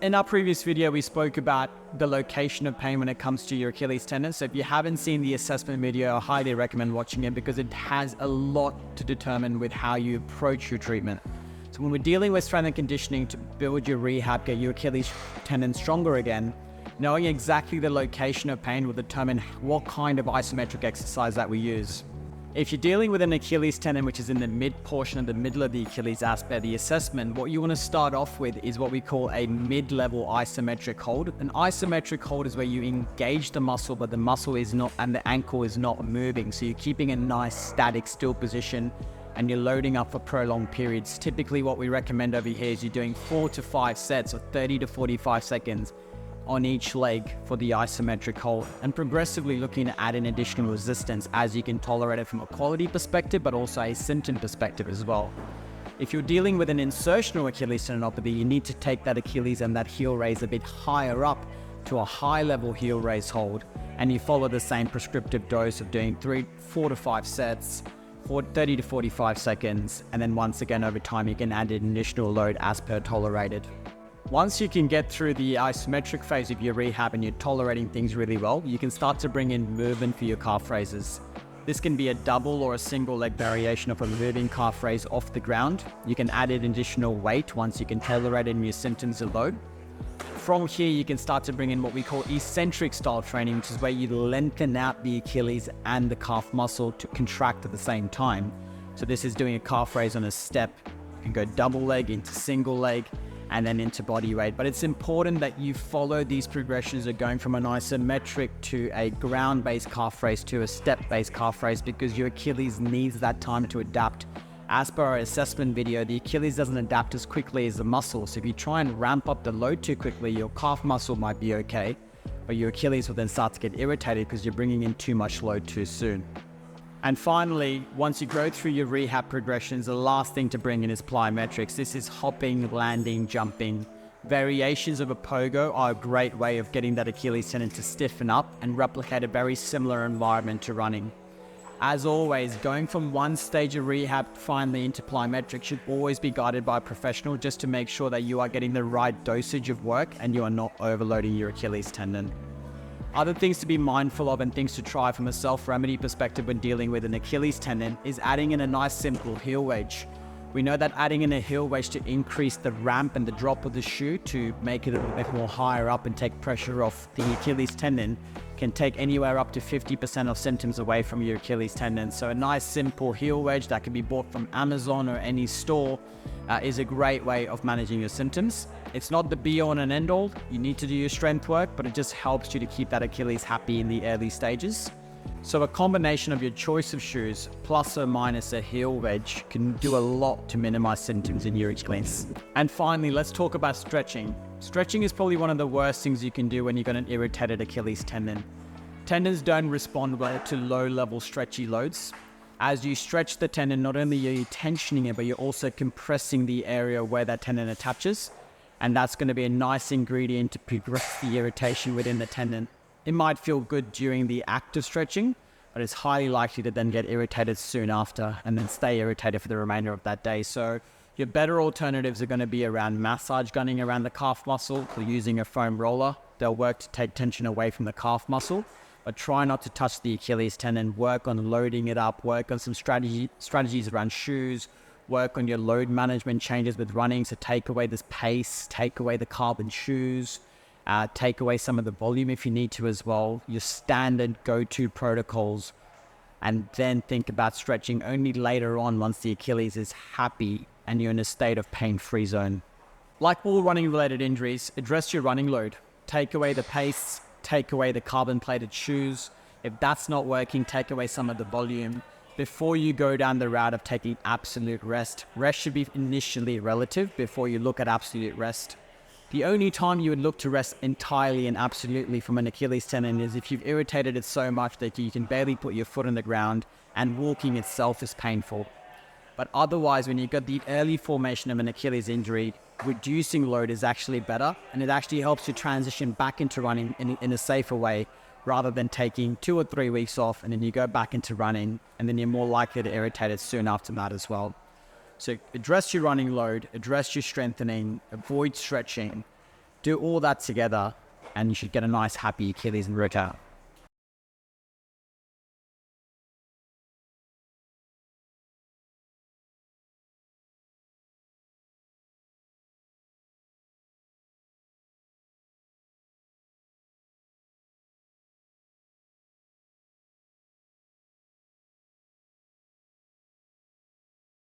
In our previous video, we spoke about the location of pain when it comes to your Achilles tendon. So if you haven't seen the assessment video, I highly recommend watching it because it has a lot to determine with how you approach your treatment. So when we're dealing with strength and conditioning to build your rehab, get your Achilles tendon stronger again, knowing exactly the location of pain will determine what kind of isometric exercise that we use. If you're dealing with an Achilles tendon, which is in the mid portion of the middle of the Achilles aspect, the assessment, what you want to start off with is what we call a mid-level isometric hold. An isometric hold is where you engage the muscle, but the muscle is not, and the ankle is not moving. So you're keeping a nice static still position and you're loading up for prolonged periods. Typically what we recommend over here is you're doing 4 to 5 sets of 30 to 45 seconds on each leg for the isometric hold, and progressively looking to add in additional resistance as you can tolerate it from a quality perspective, but also a symptom perspective as well. If you're dealing with an insertional Achilles tendinopathy, you need to take that Achilles and that heel raise a bit higher up to a high level heel raise hold, and you follow the same prescriptive dose of doing 4 to 5 sets for 30 to 45 seconds, and then once again over time you can add an additional load as per tolerated. Once you can get through the isometric phase of your rehab and you're tolerating things really well, you can start to bring in movement for your calf raises. This can be a double or a single leg variation of a moving calf raise off the ground. You can add in additional weight once you can tolerate in your symptoms of load. From here, you can start to bring in what we call eccentric style training, which is where you lengthen out the Achilles and the calf muscle to contract at the same time. So this is doing a calf raise on a step. You can go double leg into single leg, and then into body weight. But it's important that you follow these progressions of going from an isometric to a ground-based calf raise to a step-based calf raise, because your Achilles needs that time to adapt. As per our assessment video, the Achilles doesn't adapt as quickly as the muscle. So if you try and ramp up the load too quickly, your calf muscle might be okay, but your Achilles will then start to get irritated because you're bringing in too much load too soon. And finally, once you go through your rehab progressions, the last thing to bring in is plyometrics. This is hopping, landing, jumping. Variations of a pogo are a great way of getting that Achilles tendon to stiffen up and replicate a very similar environment to running. As always, going from one stage of rehab finally into plyometrics should always be guided by a professional, just to make sure that you are getting the right dosage of work and you are not overloading your Achilles tendon. Other things to be mindful of and things to try from a self-remedy perspective when dealing with an Achilles tendon is adding in a nice simple heel wedge. We know that adding in a heel wedge to increase the ramp and the drop of the shoe to make it a bit more higher up and take pressure off the Achilles tendon can take anywhere up to 50% of symptoms away from your Achilles tendon. So a nice simple heel wedge that can be bought from Amazon or any store is a great way of managing your symptoms. It's not the be all and end all. You need to do your strength work, but it just helps you to keep that Achilles happy in the early stages. So a combination of your choice of shoes plus or minus a heel wedge can do a lot to minimize symptoms in your Achilles. And finally, let's talk about stretching. Stretching is probably one of the worst things you can do when you've got an irritated Achilles tendon. Tendons don't respond well to low-level stretchy loads. As you stretch the tendon, not only are you tensioning it, but you're also compressing the area where that tendon attaches. And that's going to be a nice ingredient to progress the irritation within the tendon. It might feel good during the act of stretching, but it's highly likely to then get irritated soon after and then stay irritated for the remainder of that day. So your better alternatives are going to be around massage gunning around the calf muscle or using a foam roller. They'll work to take tension away from the calf muscle, but try not to touch the Achilles tendon. Work on loading it up, work on some strategies around shoes, work on your load management changes with running. So take away this pace, take away the carbon shoes, take away some of the volume if you need to as well. Your standard go-to protocols, and then think about stretching only later on once the Achilles is happy and you're in a state of pain-free zone. Like all running-related injuries, address your running load. Take away the pace, take away the carbon-plated shoes. If that's not working, take away some of the volume. Before you go down the route of taking absolute rest, rest should be initially relative before you look at absolute rest. The only time you would look to rest entirely and absolutely from an Achilles tendon is if you've irritated it so much that you can barely put your foot on the ground and walking itself is painful. But otherwise, when you've got the early formation of an Achilles injury, reducing load is actually better, and it actually helps you transition back into running in a safer way, rather than taking 2 or 3 weeks off and then you go back into running and then you're more likely to irritate it soon after that as well. So address your running load, address your strengthening, avoid stretching, Do all that together and you should get a nice happy Achilles and root out.